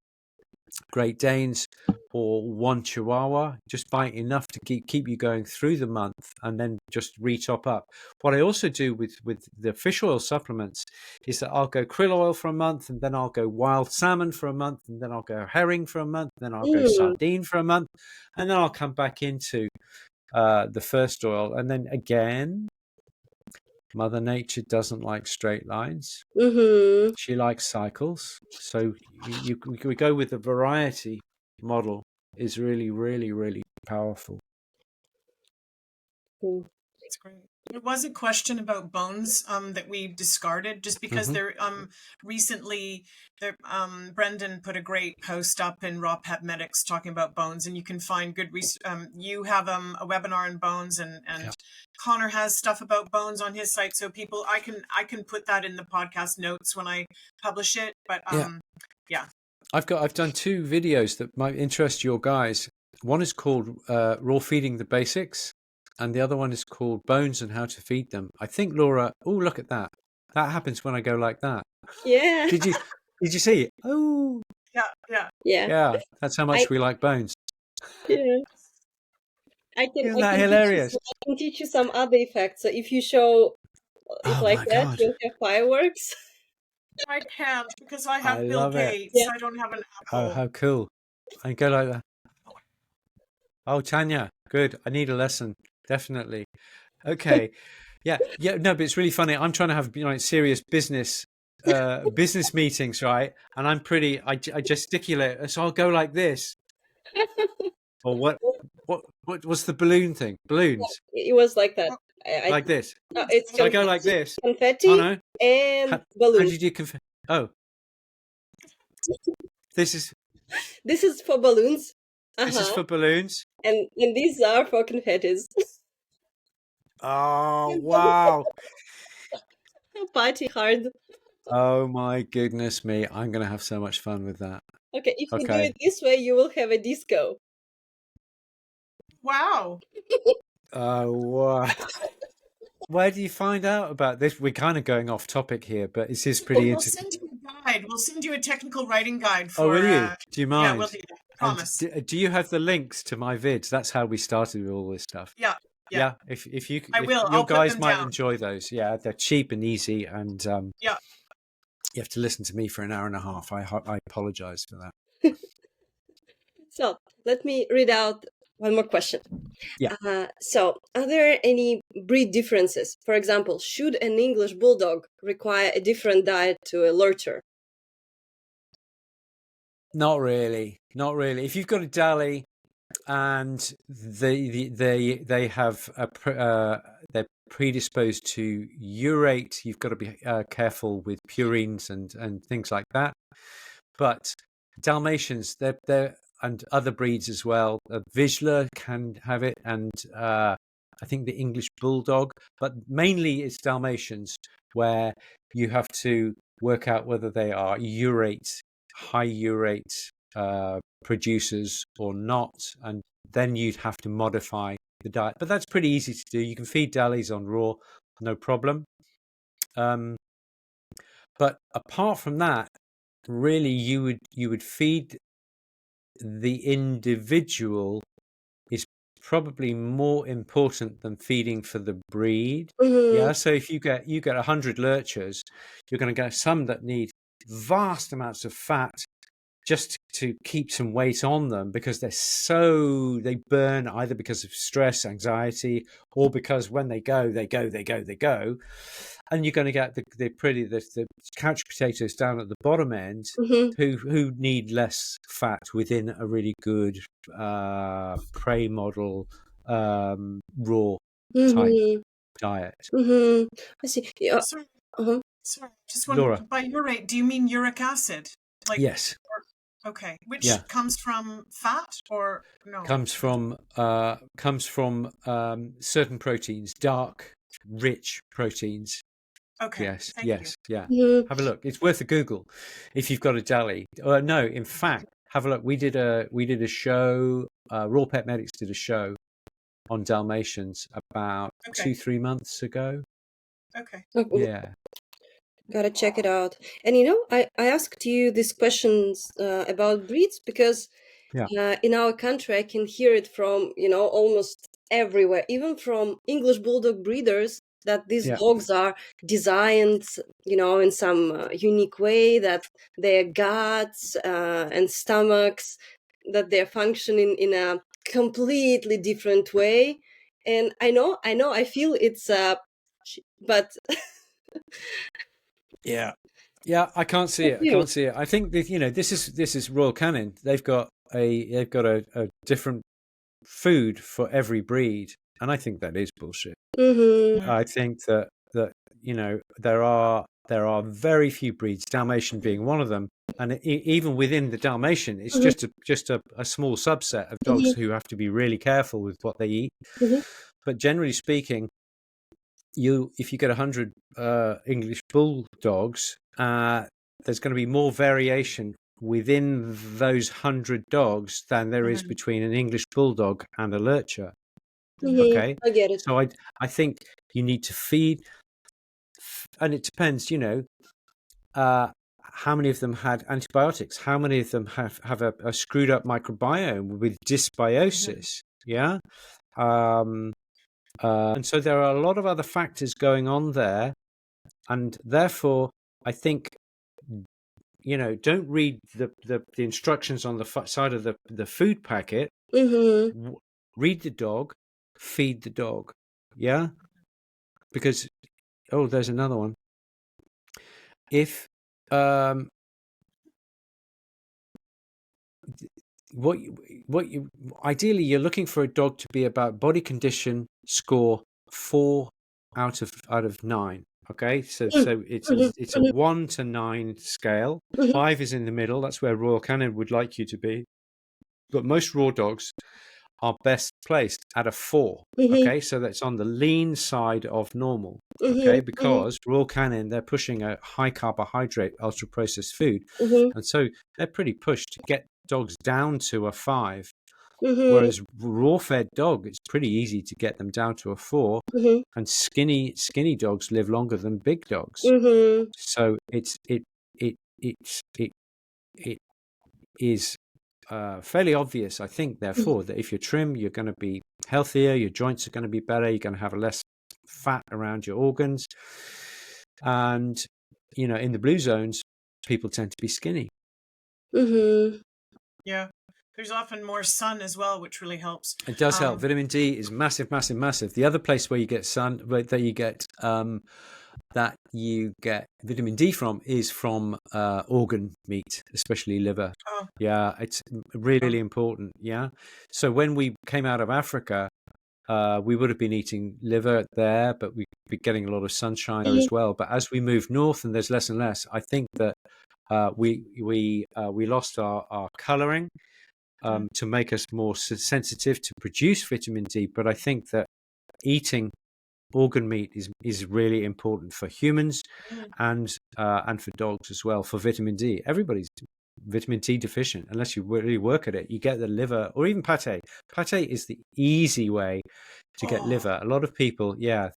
Great Danes or 1 Chihuahua. Just buy enough to keep you going through the month, and then just re-top up. What I also do with the fish oil supplements is that I'll go krill oil for a month, and then I'll go wild salmon for a month, and then I'll go herring for a month, then I'll go sardine for a month, and then I'll come back into the first oil. And then again, Mother Nature doesn't like straight lines. She likes cycles. So we go with the variety model is really, really, really powerful. That's great. There was a question about bones that we discarded just because there recently Brendan put a great post up in Raw Pet Medics talking about bones, and you can find good you have a webinar on bones, and Connor has stuff about bones on his site, so people I can put that in the podcast notes when I publish it. But I've done 2 videos that might interest your guys. One is called Raw Feeding the Basics, and the other one is called Bones and How to Feed Them. I think, Laura, look at that. That happens when I go like that. Yeah. Did you see it? Oh. Yeah. Yeah. Yeah, that's how much I we like bones. yeah. Isn't I that can teach you hilarious? I can teach you some other effects. So if you show it Oh like my that, God. you'll have fireworks. I can't because I I have Bill love it. Gates. Yeah. I don't have an Oh, apple. how cool. I go like that. Oh, Tanya, good. I need a lesson. Definitely. Okay. Yeah. Yeah. No, but it's really funny. I'm trying to have, serious business meetings, right? And I gesticulate. So I'll go like this. Or what's the balloon thing? Balloons. It was like that. Well, Like this. It's So I go like this. Oh, confetti no. and How do balloons. you do Oh, this is This is for balloons. this is Uh-huh. for balloons. And these are for confettis. Oh, wow. Party hard. Oh my goodness me. I'm going to have so much fun with that. Okay, if you do Okay. it this way, you will have a disco. wow. Oh, wow. Where do you find out about this? We're kind of going off topic here, but this is pretty We'll interesting. send you a guide. We'll send you a technical writing guide for. Oh, will you? Do you mind? Yeah, we'll do that. And Promise. do you have the links to my vids? That's how we started with all this stuff. Yeah. Yeah. If you, I will. your I'll put guys them might down. enjoy those. Yeah, they're cheap and easy, and Yeah. you have to listen to me for an hour and a half. I apologize for that. So let me read out one more question. Yeah. So are there any breed differences? For example, should an English bulldog require a different diet to a lurcher? Not really. Not really. If you've got a Dally and they have they're predisposed to urate, you've got to be careful with purines and things like that. But Dalmatians, they're and other breeds as well. Vizsla can have it, and I think the English Bulldog, but mainly it's Dalmatians where you have to work out whether they are high urate producers or not, and then you'd have to modify the diet. But that's pretty easy to do. You can feed Dallies on raw, no problem. But apart from that, really, you would feed the individual is probably more important than feeding for the breed. Mm-hmm. Yeah. So if you get 100 lurchers, you're going to get some that need vast amounts of fat just to keep some weight on them because they burn either because of stress, anxiety, or because when they go, and you're going to get the couch potatoes down at the bottom end who need less fat within a really good prey model raw type diet. I see. Yeah. Sorry. Uh-huh. Sorry. Just Laura. one. By urate, do you mean uric acid? Like Yes. Okay. Which Yeah. comes from fat or no? Comes from certain proteins, dark, rich proteins. Okay. Yes, Thank yes, you. yeah. Mm-hmm. Have a look. It's worth a Google if you've got a Dally. No, in fact, have a look. We did a show. Raw Pet Medics did a show on Dalmatians about Okay. 2-3 months ago. Okay. Yeah. Gotta check it out. And I asked you these questions about breeds because in our country I can hear it from almost everywhere, even from English Bulldog breeders, that these dogs are designed in some unique way, that their guts and stomachs, that they're functioning in a completely different way. And I know I feel it's but Yeah, I can't see it. I think that, this is Royal Canin. They've got a different food for every breed, and I think that is bullshit. I think that there are very few breeds, Dalmatian being one of them, and even within the Dalmatian, it's just a small subset of dogs who have to be really careful with what they eat. But generally speaking, if you get 100 English bulldogs, there's going to be more variation within those 100 dogs than there is between an English bulldog and a lurcher. Okay, I get it. So I think you need to feed, and it depends. how many of them had antibiotics? How many of them have a screwed up microbiome with dysbiosis? Yeah. And so there are a lot of other factors going on there. And therefore, I think, don't read the instructions on the side of the food packet. Read the dog, feed the dog. Yeah. Because, there's another one. If, ideally you're looking for a dog to be about body condition score 4 out of 9. Okay, so it's a 1 to 9 scale. 5 is in the middle. That's where Royal Canin would like you to be. But most raw dogs are best placed at a 4. Okay, so that's on the lean side of normal. Okay, because Royal Canin, they're pushing a high carbohydrate, ultra processed food, and so they're pretty pushed to get dogs down to a 5. Whereas raw fed dog, it's pretty easy to get them down to a 4. And skinny dogs live longer than big dogs. So it is fairly obvious, I think, therefore, that if you're trim, you're going to be healthier, your joints are going to be better, you're going to have less fat around your organs. And, in the blue zones, people tend to be skinny. Yeah. There's often more sun as well, which really helps. It does help. Vitamin D is massive, massive, massive. The other place where you get sun, that you get vitamin D from, is from organ meat, especially liver. Oh. Yeah, it's really, really important. Yeah. So when we came out of Africa, we would have been eating liver there, but we'd be getting a lot of sunshine there as well. But as we move north and there's less and less, I think that we lost our colouring. To make us more sensitive to produce vitamin D, but I think that eating organ meat is really important for humans and for dogs as well for vitamin D. Everybody's vitamin D deficient unless you really work at it. You get the liver or even pate. Pate is the easy way to get liver. A lot of people, a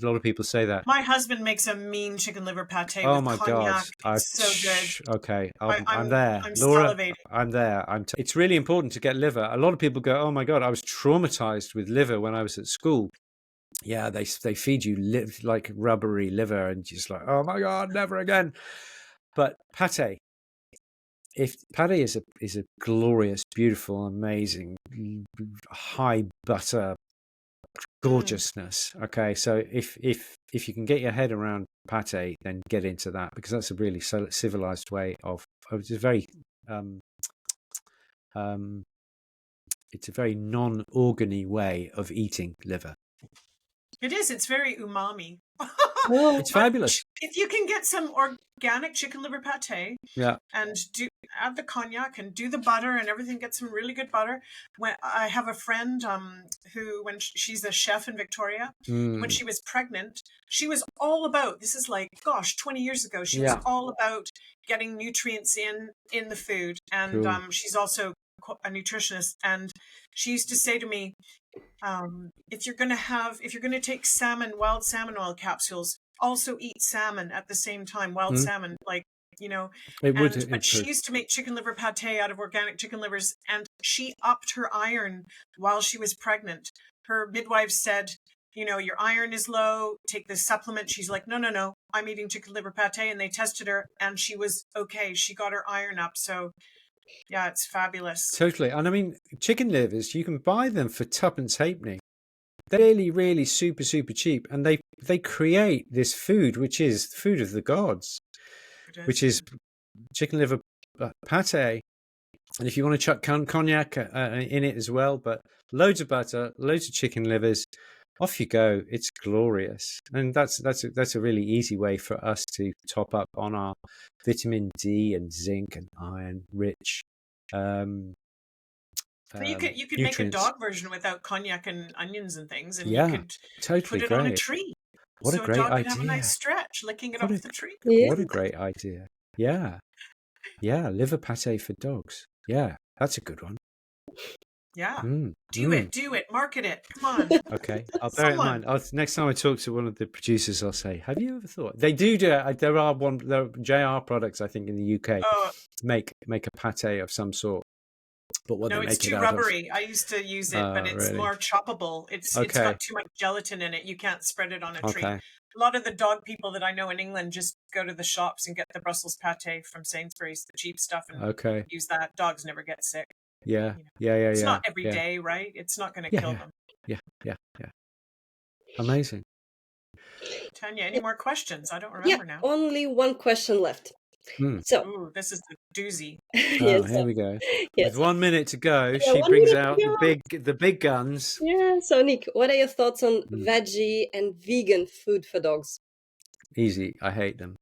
lot of people say that. My husband makes a mean chicken liver pate oh with my cognac. God. It's so good. Okay, I'm there. I'm Laura, salivating. I'm there. It's really important to get liver. A lot of people go, oh my God, I was traumatized with liver when I was at school. Yeah, they feed you like rubbery liver and just like, oh my God, never again. But pate. If pate is a glorious, beautiful, amazing, high butter gorgeousness. Okay, so if you can get your head around pate, then get into that, because that's a really civilized way of. It's a very it's a very non-organy way of eating liver. It is. It's very umami. It's fabulous. If you can get some organic chicken liver pate, and add the cognac and do the butter and everything, get some really good butter. When I have a friend who, when she's a chef in Victoria, when she was pregnant, she was all about, this is like, 20 years ago, she was all about getting nutrients in the food. And she's also a nutritionist. And she used to say to me, if you're going to take wild salmon oil capsules, also eat salmon at the same time, wild salmon, but she used to make chicken liver pate out of organic chicken livers, and she upped her iron while she was pregnant. Her midwife said, your iron is low, take this supplement. She's like, no, I'm eating chicken liver pate. And they tested her and she was okay. She got her iron up. So yeah, it's fabulous. Totally. And I mean, chicken livers, you can buy them for tuppence halfpenny. They're really, really super, super cheap. And they create this food, which is food of the gods, which is chicken liver pate. And if you want to chuck cognac in it as well, but loads of butter, loads of chicken livers, off you go. It's glorious. And that's a really easy way for us to top up on our vitamin D and zinc and iron rich you could make a dog version without cognac and onions and things, and you could totally put it on a tree. What a great dog idea! Could have a nice stretch, licking it off the tree. What a great idea! Yeah, liver pate for dogs. Yeah, that's a good one. Yeah. Mm, Do it. Market it. Come on. Okay, I'll bear it in Someone. mind. Next time I talk to one of the producers, I'll say, "Have you ever thought they do it?" There are JR products, I think, in the UK Oh, make a pate of some sort, but what no, they it's make it too out of? rubbery. I used to use it, but it's Really? more choppable. It's Okay, got too much gelatin in it. You can't spread it on a treat. okay, A lot of the dog people that I know in England just go to the shops and get the Brussels pate from Sainsbury's, the cheap stuff, and okay. use that. Dogs never get sick. Yeah, You know, yeah, yeah, it's yeah, not every yeah, day, right? It's not going to yeah, kill yeah, them. yeah, yeah, yeah. Amazing. Tanya, any more questions? I don't Yeah, remember now. only one question left. Mm. So, Ooh, this is the doozy. Oh, yes, here we go. yes. With 1 minute to go, Yeah, she 1 brings minute out to go. the big guns. Yeah, so Nick, what are your thoughts on Mm. veggie and vegan food for dogs? Easy. I hate them.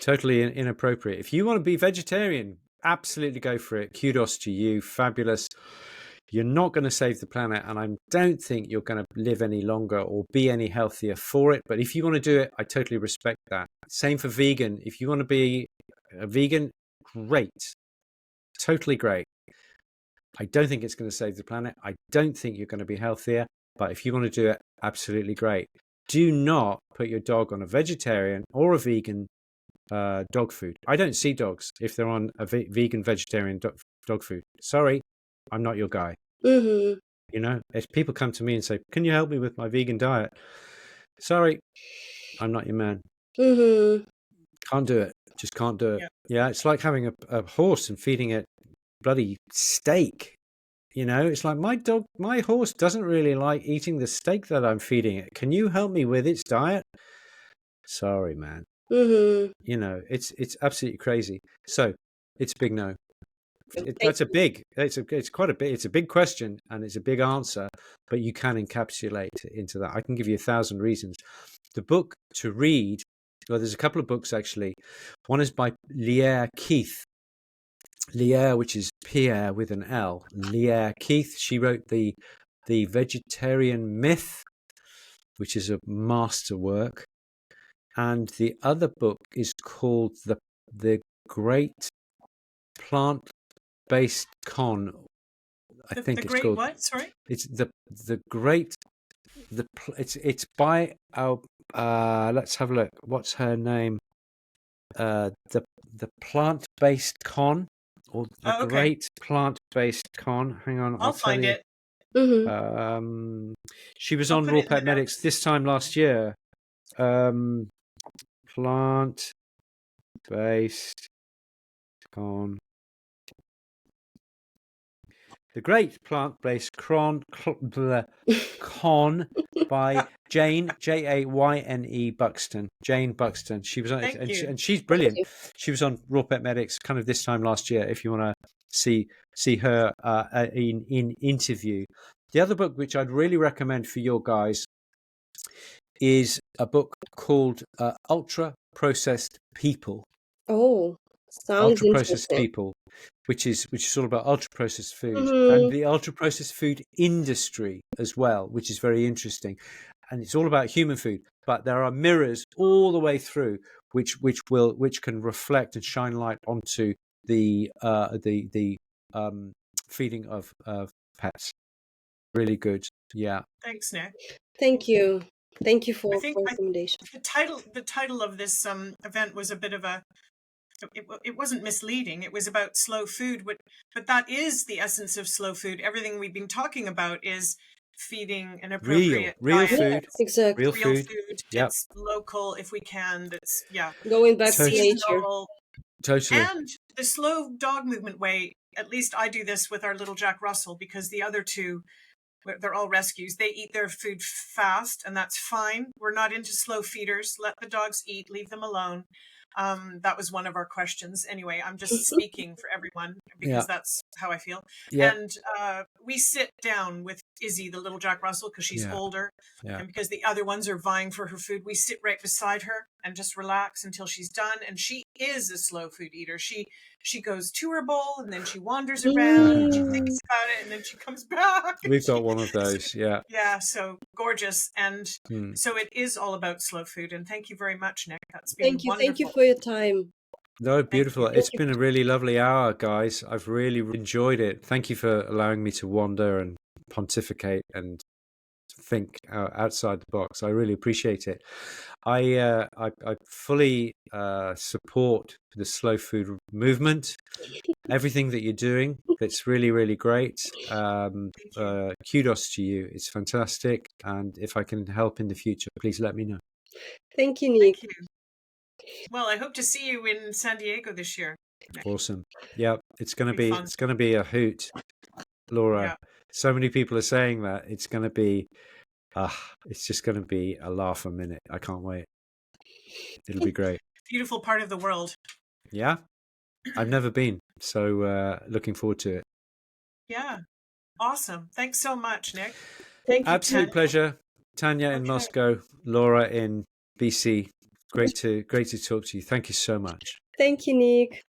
Totally inappropriate. If you want to be vegetarian, absolutely go for it. Kudos to you. Fabulous. You're not going to save the planet, and I don't think you're going to live any longer or be any healthier for it. But if you want to do it, I totally respect that. Same for vegan. If you want to be a vegan, great. Totally great. I don't think it's going to save the planet. I don't think you're going to be healthier. But if you want to do it, absolutely great. Do not put your dog on a vegetarian or a vegan dog food. I don't see dogs if they're on a vegan, vegetarian dog food. Sorry, I'm not your guy. Mm-hmm. You know, if people come to me and say, "Can you help me with my vegan diet?" Sorry, I'm not your man. Mm-hmm. Can't do it. Just can't do it. Yeah. Yeah, it's like having a horse and feeding it bloody steak. You know, it's like my horse doesn't really like eating the steak that I'm feeding it. Can you help me with its diet? Sorry, man. Mm-hmm. You know, it's absolutely crazy. So it's a big no. Thank It's quite a big, it's a big question and it's a big answer, but you can encapsulate it into that. I can give you 1,000 reasons. The book to read, well, there's a couple of books actually. One is by Lierre Keith. Lierre, which is Pierre with an L. Lierre Keith. She wrote the Vegetarian Myth, which is a masterwork. And the other book is called the Great Plant-Based Con. I think The it's great called. what? Sorry. It's the Great. It's by our. Let's have a look. What's her name? The Plant-Based Con, or the Oh, okay. Great Plant-Based Con. Hang on, I'll I'll tell find you. it. Mm-hmm. She was I'll on put Raw it in the Pet Medics notes. this time last year. Plant-Based Con. The Great Plant-Based Con by Jane Jayne Buxton. Jane Buxton. She was on, Thank you. and she's Thank brilliant. you. She was on Raw Pet Medics kind of this time last year. If you want to see her in interview. The other book which I'd really recommend for your guys is a book called Ultra Processed People. Oh, sounds Ultra processed interesting. people, which is all about ultra processed food and Mm-hmm. the ultra processed food industry as well, which is very interesting. And it's all about human food, but there are mirrors all the way through which can reflect and shine light onto the feeding of pets. Really good. Yeah. Thanks, Nick. Thank you. Thank you I for think recommendation. the title of this event was a bit of a. It wasn't misleading. It was about slow food, but that is the essence of slow food. Everything we've been talking about is feeding an appropriate Real diet. food. Yes, exactly. Real Real food. food. Yep. It's local if we can. That's Going back to nature. seasonal. Totally. And the slow dog movement way, at least I do this with our little Jack Russell, because the other two, they're all rescues. They eat their food fast, and that's fine. We're not into slow feeders. Let the dogs eat, leave them alone. That was one of our questions. Anyway, I'm just speaking for everyone because that's how I feel. Yeah. And we sit down with Izzy, the little Jack Russell, because she's older. Yeah. And because the other ones are vying for her food, we sit right beside her and just relax until she's done. And she is a slow food eater. She goes to her bowl and then she wanders around and she thinks about it and then she comes back. We've got one of those. Yeah. Yeah, so gorgeous. And so it is all about slow food. And thank you very much, Nick. That's been wonderful. Thank you for your time. No, beautiful. you. It's been a really lovely hour, guys. I've really enjoyed it. Thank you for allowing me to wander and pontificate and think outside the box. I really appreciate it. I fully support the slow food movement. Everything that you're doing, that's really, really great. Kudos to you. It's fantastic. And if I can help in the future, please let me know. Thank you, Nick. Thank you. Well, I hope to see you in San Diego this year. Awesome. Yeah, it's going to Be be fun. it's going to be a hoot, Laura. Yeah. So many people are saying that it's going to be it's just going to be a laugh a minute. I can't wait. It'll be great. Beautiful part of the world. Yeah, I've never been, so looking forward to it. Yeah, awesome. Thanks so much, Nick. Thank you. Absolute pleasure. Tanya in Moscow, Laura in BC. Great to talk to you. Thank you so much. Thank you, Nick.